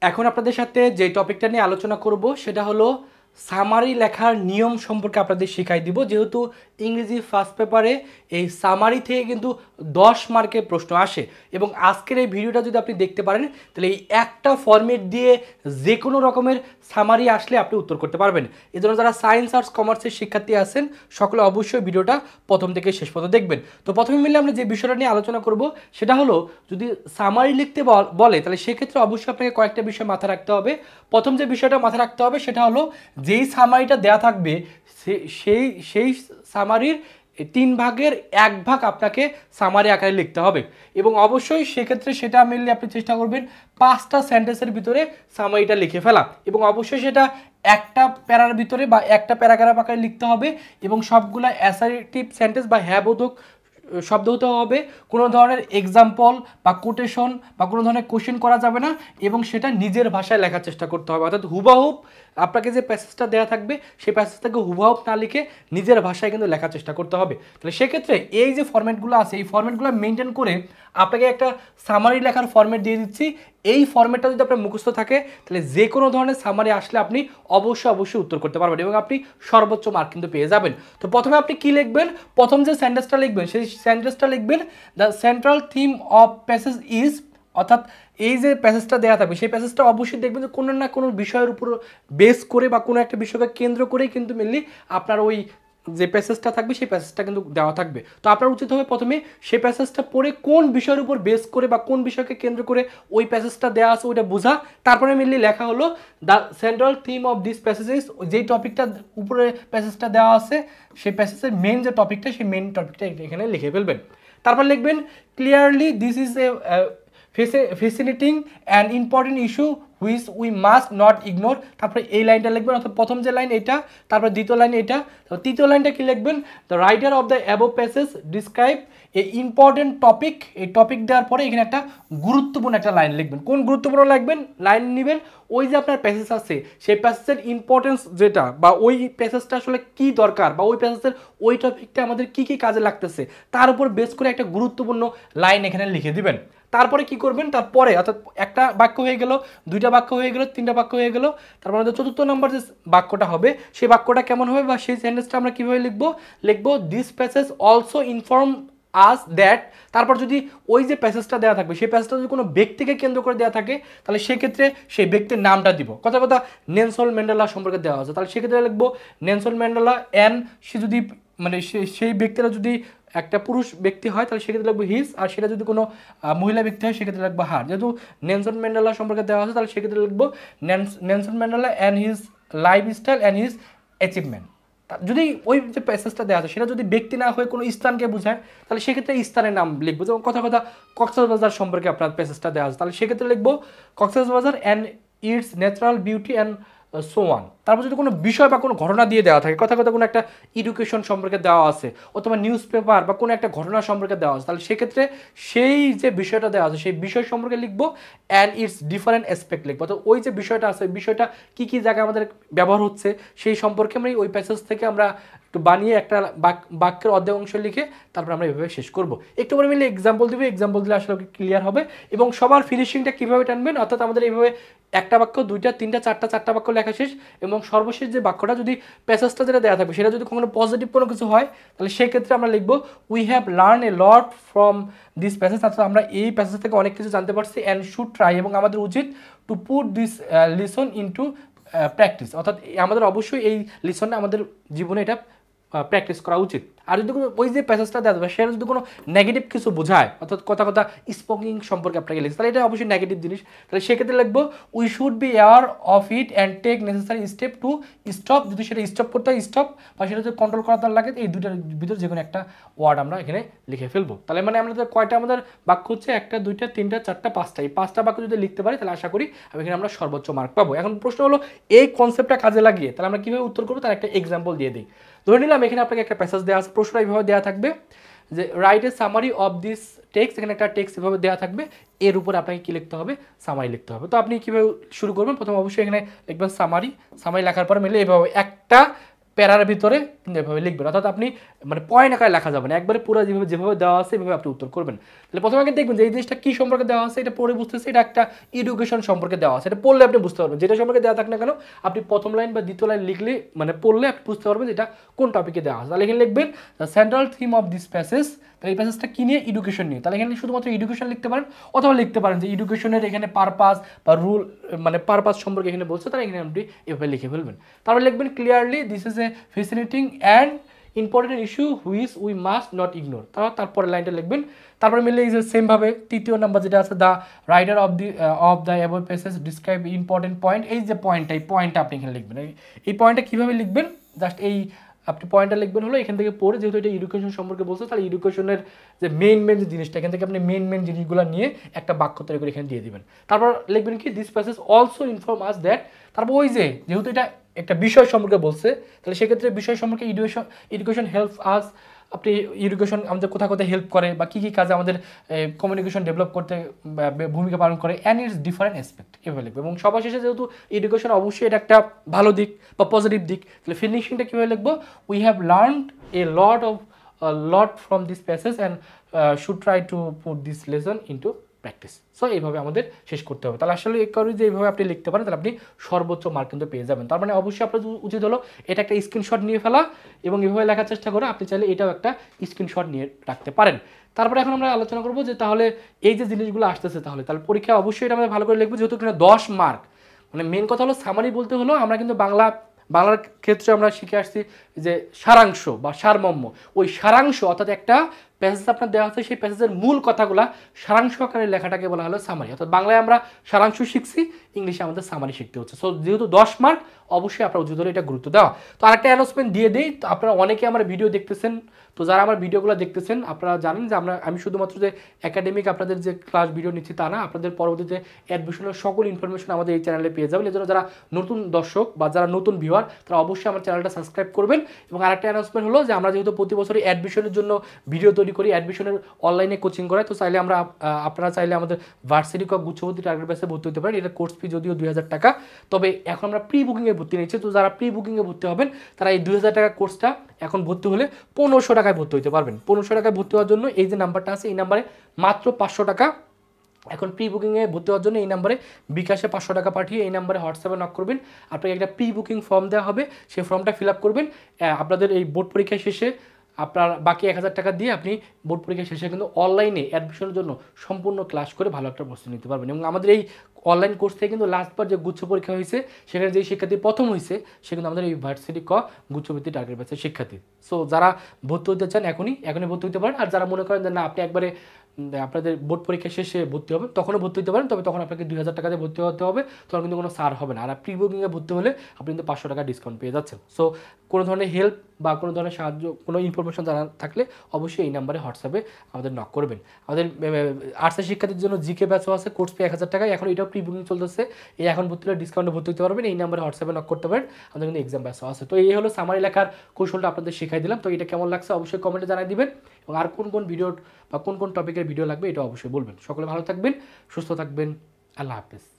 এখন আপনাদের সাথে যে টপিকটা নিয়ে আলোচনা করব সেটা হলো সামারি লেখার নিয়ম সম্পর্কে আপনাদের শিখাই দিব। যেহেতু ইংরেজি ফার্স্ট পেপারে এই সামারি থেকে কিন্তু 10 মার্কের প্রশ্ন আসে এবং আজকের এই ভিডিওটা যদি আপনি দেখতে পারেন তাহলে এই একটা ফরম্যাট দিয়ে যে কোনো রকমের সামারি আসলে আপনি উত্তর করতে পারবেন। এই জন্য যারা সায়েন্স আর্টস কমার্সের শিক্ষার্থী আছেন সকলে অবশ্যই ভিডিওটা প্রথম থেকে শেষ পর্যন্ত দেখবেন। তো প্রথমে মিলে আমরা যে বিষয়টা নিয়ে আলোচনা করব সেটা হলো যদি সামারি লিখতে বলে তাহলে সেক্ষেত্রে অবশ্যই আপনাকে কয়েকটা বিষয় মাথায় রাখতে হবে। প্রথম যে বিষয়টা মাথায় রাখতে হবে সেটা হলো যেই সামারিটা দেয়া থাকবে সেই সামারির 3 ভাগের 1 ভাগ আপনাকে সামারি আকারে লিখতে হবে এবং অবশ্যই সেক্ষেত্রে সেটা মেনলি আপনি চেষ্টা করবেন 5টা সেন্টেন্সের ভিতরে সামারিটা লিখে ফেলা এবং অবশ্যই সেটা একটা প্যারার ভিতরে বা একটা প্যারাগ্রাফ আকারে লিখতে হবে এবং সবগুলা অ্যাসার্টিভ সেন্টেন্স বা হ্যাবোধক শব্দ হতে হবে। কোনো ধরনের এক্সাম্পল বা কোটেশন বা কোনো ধরনের কোশ্চেন করা যাবে না এবং সেটা নিজের ভাষায় লেখার চেষ্টা করতে হবে। অর্থাৎ হুবাহুব আপনাকে যে প্যাসেজটা দেওয়া থাকবে সেই প্যাসেজটাকে হুবাহুব না লিখে নিজের ভাষায় কিন্তু লেখার চেষ্টা করতে হবে। তাহলে সেক্ষেত্রে এই যে ফরম্যাটগুলো আছে এই ফরম্যাটগুলো মেনটেন করে আপনাকে একটা সামারি লেখার ফরম্যাট দিয়ে দিচ্ছি। এই ফরম্যাটটা যদি আপনার মুখস্থ থাকে তাহলে যে কোনো ধরনের সামারি আসলে আপনি অবশ্যই উত্তর করতে পারবেন এবং আপনি সর্বোচ্চ মার্ক কিন্তু পেয়ে যাবেন। তো প্রথমে আপনি কি লিখবেন, প্রথম যে সেন্টেন্সটা লিখবেন সেই সেন্টেন্সটা লিখবেন the central theme of passage is, অর্থাৎ এই যে প্যাসেজটা দেওয়া থাকবে সেই প্যাসেজটা অবশ্যই দেখবেন যে কোনো না কোনো বিষয়ের উপর বেস করে বা কোনো একটা বিষয়কে কেন্দ্র করেই কিন্তু মেনলি আপনার ওই যে প্যাসেজটা থাকবে সেই প্যাসেজটা কিন্তু দেওয়া থাকবে। তো আপনার উচিত হবে প্রথমে সেই প্যাসেজটা পড়ে কোন বিষয়ের উপর বেস করে বা কোন বিষয়কে কেন্দ্র করে ওই প্যাসেজটা দেওয়া আছে ওইটা বোঝা, তারপরে মেনলি লেখা হলো the central theme of this passages, যেই টপিকটা উপরে প্যাসেজটা দেওয়া আছে সেই প্যাসেজের মেন যে টপিকটা সেই মেন টপিকটা এখানে লিখে ফেলবেন। তারপর লিখবেন clearly this is a facilitating an important issue which we must not ignore. তারপরে এই লাইনটা লিখবেন, অর্থাৎ প্রথম যে লাইন এটা, তারপর দ্বিতীয় লাইন এটা, তারপর তৃতীয় লাইনটা কি লিখবেন the writer of the above passage describe A important topic. এই টপিক দেওয়ার পরে এখানে একটা গুরুত্বপূর্ণ একটা লাইন লিখবেন। কোন গুরুত্বপূর্ণ লিখবেন লাইন নেবেন ওই যে আপনার প্যাসেজ আছে সেই প্যাসেজের ইম্পর্টেন্স যেটা বা ওই প্যাসেজটা আসলে কি দরকার বা ওই প্যাসেজের ওই টপিকটা আমাদের কি কি কাজে লাগতেছে তার উপর বেস করে একটা গুরুত্বপূর্ণ লাইন এখানে লিখে দিবেন। তারপরে কি করবেন, তারপরে অর্থাৎ একটা বাক্য হয়ে গেল, দুইটা বাক্য হয়ে গেল, তিনটা বাক্য হয়ে গেল, তারপর আমাদের চতুর্থ নম্বর যে বাক্যটা হবে সেই বাক্যটা কেমন হবে বা সেই সেন্টেন্সটা আমরা কীভাবে লিখবো this passage also inform us that. তারপর যদি ওই যে প্যাসেজটা দেওয়া থাকবে সেই প্যাসেজটা যদি কোনো ব্যক্তিকে কেন্দ্র করে দেওয়া থাকে তাহলে সেক্ষেত্রে সেই ব্যক্তির নামটা দিব। কথা নেলসন ম্যান্ডেলা সম্পর্কে দেওয়া আছে তাহলে সেক্ষেত্রে লিখবো নেলসন ম্যান্ডেলা অ্যান্ড সে যদি মানে সেই ব্যক্তিরা যদি একটা পুরুষ ব্যক্তি হয় তাহলে সেক্ষেত্রে লিখবো হিজ, আর সেটা যদি কোনো মহিলা ব্যক্তি হয় সেক্ষেত্রে লিখবো হার। যেহেতু নেলসন ম্যান্ডেলা সম্পর্কে দেওয়া আছে তাহলে সেক্ষেত্রে লিখবো Nelson Mandela and his lifestyle and his achievement. যদি ওই যে প্যাসেজটা দেওয়া আছে সেটা যদি ব্যক্তি না হয়ে কোনো স্থানকে বোঝায় তাহলে সেক্ষেত্রে স্থানের নাম লিখবো। যেমন কথা কক্সবাজার সম্পর্কে আপনার প্যাসেজটা দেওয়া আছে তাহলে সেক্ষেত্রে লিখবো Cox's Bazar and it's natural beauty and so one. তারপর যদি কোনো বিষয় বা কোনো ঘটনা দিয়ে দেওয়া থাকে, কথা কোনো একটা এডুকেশন সম্পর্কে দেওয়া আছে অথবা নিউজ পেপার বা কোনো একটা ঘটনা সম্পর্কে দেওয়া আছে তাহলে সেক্ষেত্রে সেই যে বিষয়টা দেওয়া আছে সেই বিষয় সম্পর্কে লিখবো অ্যান্ড ইটস ডিফারেন্ট অ্যাসপেক্ট লিখবো। তো ওই যে বিষয়টা আছে বিষয়টা কী কী জায়গায় আমাদের ব্যবহার হচ্ছে সেই সম্পর্কে আমরা ওই প্যাসেজ থেকে আমরা একটু বানিয়ে একটা বাক্যের অর্ধেক অংশ লিখে তারপর আমরা এভাবে শেষ করবো। একটু পরে মিলে এক্সাম্পল দিবে, এক্সাম্পল দিলে আসলে ক্লিয়ার হবে এবং সবার ফিনিশিংটা কীভাবে টানবেন, অর্থাৎ আমাদের এইভাবে একটা বাক্য দুইটা তিনটা চারটা বাক্য লেখা শেষ এবং সর্বশেষ যে বাক্যটা যদি প্যাসেজটা যেটা দেওয়া থাকবে সেটা যদি কোনো পজিটিভ কোনো কিছু হয় তাহলে সেক্ষেত্রে আমরা লিখবো we have learn a lot from this passage, অর্থাৎ আমরা এই প্যাসেজ থেকে অনেক কিছু জানতে পারছি অ্যান্ড শুড ট্রাই, এবং আমাদের উচিত to put this lesson into practice, অর্থাৎ আমাদের অবশ্যই এই লিসনটা আমাদের জীবনে এটা প্র্যাকটিস করা উচিত। আর যদি ওই যে প্যাসেজটা দেওয়া যাবে সেটা যদি কোনো নেগেটিভ কিছু বোঝায়, অর্থাৎ কথা স্পোকিং সম্পর্কে আপনাকে লিখছে তাহলে এটা অবশ্যই নেগেটিভ জিনিস, তাহলে সেক্ষেত্রে লিখবো we should be aware of it and take necessary step to stop. যদি সেটা স্টপ করতে হয় স্টপ বা সেটা যদি কন্ট্রোল করা তার লাগে এই দুটার ভিতরে যে কোনো একটা ওয়ার্ড আমরা এখানে লিখে ফেলবো। তাহলে মানে আমাদের কয়টা আমাদের বাক্য হচ্ছে একটা দুইটা তিনটা চারটা পাঁচটা, এই 5টা বাক্য যদি লিখতে পারি তাহলে আশা করি এখানে আমরা সর্বোচ্চ মার্ক পাবো। এখন প্রশ্ন হলো এই কনসেপ্টটা কাজে লাগিয়ে তাহলে আমরা কীভাবে উত্তর করবো তার একটা এক্সাম্পল দিয়ে দিই। ধরে নিলাম এখানে আপনাকে একটা প্যাসেজ দেওয়া আছে, প্রশ্নটা এইভাবে দেওয়া থাকবে যে write a summary of this text, এখানে একটা টেক্সট এভাবে দেওয়া থাকবে, এর উপরে আপনাকে কী লিখতে হবে সামারি লিখতে হবে। তো আপনি কীভাবে শুরু করবেন, প্রথম অবশ্যই এখানে লিখবেন সামারি লেখার পরে মিলে এভাবে একটা প্যারার ভিতরে কিন্তু এভাবে লিখবেন, অর্থাৎ আপনি মানে পয়েন্ট আকারে লেখা যাবে না, একবারে পুরো যেভাবে দেওয়া আছে এভাবে আপনি উত্তর করবেন। তাহলে প্রথমে আগে দেখবেন যে এই জিনিসটা কী সম্পর্কে দেওয়া আছে, এটা পড়ে বুঝতেছে এটা একটা এডুকেশন সম্পর্কে দেওয়া আছে, এটা পড়লে আপনি বুঝতে পারবেন, যেটা সম্পর্কে দেওয়া থাক না কেন আপনি প্রথম লাইন বা দ্বিতীয় লাইন লিখলে মানে পড়লে আপনি বুঝতে পারবেন যে এটা কোন টপিকে দেওয়া আছে। তাহলে এখানে লিখবেন the central theme of this passage, তাহলে এই প্যাসেজটা কী নিয়ে, এডুকেশন নিয়ে। তাহলে এখানে শুধুমাত্র এডুকেশন লিখতে পারেন, অথবা লিখতে পারেন যে এডুকেশনের এখানে পারপাস বা রুল মানে পারপাস সম্পর্কে এখানে বলছে, তাহলে এখানে আপনি এভাবে লিখে ফেলবেন। তারপর লিখবেন clearly this is A fascinating and important issue which we must not ignore, তারপরে লাইনটা লিখবেন। তারপরে মিলে এই যে সেমভাবে তৃতীয় নাম্বার যেটা আছে the writer of the above passage describe important point, এই যে পয়েন্টটা আপনি এখানে লিখবেন। এই পয়েন্টটা কীভাবে লিখবেন, জাস্ট এই আপনি পয়েন্টটা লিখবেন হলো এখান থেকে পড়ে, যেহেতু এটা এডুকেশন সম্পর্কে বলছে তাহলে এডুকেশনের যে মেইন যে জিনিসটা এখান থেকে আপনি মেইন জিনিসগুলো নিয়ে একটা বাক্য তৈরি করে এখানে দিয়ে দিবেন। তারপর লিখবেন কি this passage also inform us that, তারপর ওই যে যেহেতু এটা একটা বিষয় সম্পর্কে বলছে তাহলে সেক্ষেত্রে বিষয় সম্পর্কে এডুকেশন হেল্প আস, আপনি এডুকেশন আমাদের কোথায় কোথায় হেল্প করে বা কী কী কাজে আমাদের কমিউনিকেশন ডেভেলপ করতে ভূমিকা পালন করে অ্যান্ড ইটস ডিফারেন্ট অ্যাসপেক্ট এভাবে লিখবে। এবং সবার শেষে যেহেতু এডুকেশন অবশ্যই এটা একটা ভালো দিক বা পজিটিভ দিক, তাহলে ফিনিশিংটা কীভাবে লিখবো, we have learned A lot from this passage and should try to put this lesson into practice. So এইভাবে আমাদের শেষ করতে হবে। তাহলে আসলে এই কারণে যে এইভাবে আপনি লিখতে পারেন তাহলে আপনি সর্বোচ্চ মার্ক কিন্তু পেয়ে যাবেন। তার মানে অবশ্যই আপনার উচিত হলো এটা একটা স্ক্রিনশট নিয়ে ফেলা এবং এভাবে লেখার চেষ্টা করে আপনি চাইলে এটাও একটা স্ক্রিনশট নিয়ে রাখতে পারেন। তারপরে এখন আমরা আলোচনা করবো যে তাহলে এই যে জিনিসগুলো আসতেছে তাহলে পরীক্ষা অবশ্যই এটা আমরা ভালো করে লিখবো, যেহেতু এখানে 10 মার্ক। মানে মেন কথা হলো সামারি বলতে হলো আমরা কিন্তু বাংলার ক্ষেত্রে আমরা শিখে আসছি যে সারাংশ বা সারমর্ম, ওই সারাংশ অর্থাৎ একটা প্যাসেজ আপনার দেওয়া আছে সেই প্যাসেজের মূল কথাগুলো সারাংশ আকারে লেখাটাকে বলা হলো সামারি। অর্থাৎ বাংলায় আমরা সারাংশ শিখছি, ইংলিশে আমাদের সামারি শিখতে হচ্ছে। সো যেহেতু 10 মার্ক অবশ্যই আপনার উচিত হলো এটা গুরুত্ব দেওয়া। তো আরেকটা অ্যানাউন্সমেন্ট দিয়ে দিই, তো আপনারা অনেকে আমার ভিডিও দেখতেছেন, তো যারা আমার ভিডিওগুলো দেখতেছেন আপনারা জানেন যে আমি শুধুমাত্র যে একাডেমিক আপনাদের যে ক্লাস ভিডিও নিচ্ছি তা না, আপনাদের পরবর্তীতে অ্যাডমিশনের সকল ইনফরমেশন আমাদের এই চ্যানেলে পেয়ে যাবেন। এজন্য যারা নতুন দর্শক বা যারা নতুন ভিউয়ার তারা অবশ্যই আমার চ্যানেলটা সাবস্ক্রাইব করবেন। এবং আরেকটা অ্যানাউন্সমেন্ট হলো যে আমরা যেহেতু প্রতি বছরই অ্যাডমিশনের জন্য ভিডিও তৈরি করি, অ্যাডমিশনের অনলাইনে কোচিং করাই, তো চাইলে আপনারা চাইলে আমাদের ভার্সিটি কক গুচ্ছবর্তী টার্গেট ব্যাচে ভর্তি হতে পারেন। এটা কোর্স ফি যদিও 2000 টাকা, তবে এখন আমরা প্রি বুকিংয়ে ভর্তি নিচ্ছি। তো যারা প্রি বুকিংয়ে ভর্তি হবেন তারা এই 2000 টাকা কোর্সটা এখন ভর্তি হলে 1500 টাকায় ভর্তি হতে পারবেন। 1500 টাকায় ভর্তি হওয়ার জন্য এই যে নাম্বারটা আছে এই নাম্বারে মাত্র 500 টাকা, এখন প্রি বুকিংয়ে ভর্তি হওয়ার জন্য এই নাম্বারে বিকাশে 500 টাকা পাঠিয়ে এই নাম্বারে হোয়াটসঅ্যাপে নক করবেন। আপনাকে একটা প্রি বুকিং ফর্ম দেওয়া হবে, সেই ফর্মটা ফিল আপ করবেন। আপনাদের এই বোর্ড পরীক্ষা শেষে আপনার বাকি 1000 টাকা দিয়ে আপনি বোর্ড পরীক্ষা শেষে কিন্তু অনলাইনে অ্যাডমিশনের জন্য সম্পূর্ণ ক্লাস করে ভালো একটা প্রস্তুতি নিতে পারবেন। এবং আমাদের এই অনলাইন কোর্স থেকে কিন্তু লাস্টবার যে গুচ্ছ পরীক্ষা হয়েছে সেখানে যেই শিক্ষার্থী প্রথম হয়েছে সে কিন্তু আমাদের এই ভার্সিটি গুচ্ছবৃত্তি টার্গেট ব্যাচের শিক্ষার্থী। সো যারা ভর্তি হতে চান এখনই ভর্তি হতে পারেন। আর যারা মনে করেন যে না আপনি একবারে আপনাদের বোর্ড পরীক্ষা শেষে ভর্তি হবেন তখনও ভর্তি হতে পারেন, তবে তখন আপনাকে 2000 টাকা দিয়ে ভর্তি হতে হবে, তখন কিন্তু কোনো ছাড় হবে না। আর প্রি বুকিংয়ে ভর্তি হলে আপনি কিন্তু 500 টাকা ডিসকাউন্ট পেয়ে যাচ্ছেন। সো কোনো ধরনের হেল্প বা কোনো ধরনের সাহায্য কোনো ইনফরমেশন জানা থাকলে অবশ্যই এই নাম্বারে হোয়াটসঅ্যাপে আমাদের নক করবেন। আমাদের আর্টসের শিক্ষার্থীর জন্য জিকে ব্যাচও আছে, কোর্স ফি 1000 টাকা, এখন এটাও প্রি বুকিং চলতেছে। এই এখন ভর্তি হলে ডিসকাউন্টে ভর্তি হতে পারবেন, এই নাম্বারে হোয়াটসঅ্যাপে নক করতে পারেন। আমাদের কিন্তু এক্সাম ব্যাচও আছে। তো এই হলো সামারি লেখার কৌশলটা আপনাদের শেখাই দিলাম। তো এটা কেমন লাগছে অবশ্যই কমেন্টে জানাই দিবেন, এবং আর কোন ভিডিও বা কোন টপিকের ভিডিও লাগবে এটা অবশ্যই বলবেন। সকলে ভালো থাকবেন, সুস্থ থাকবেন, আল্লাহ হাফেজ।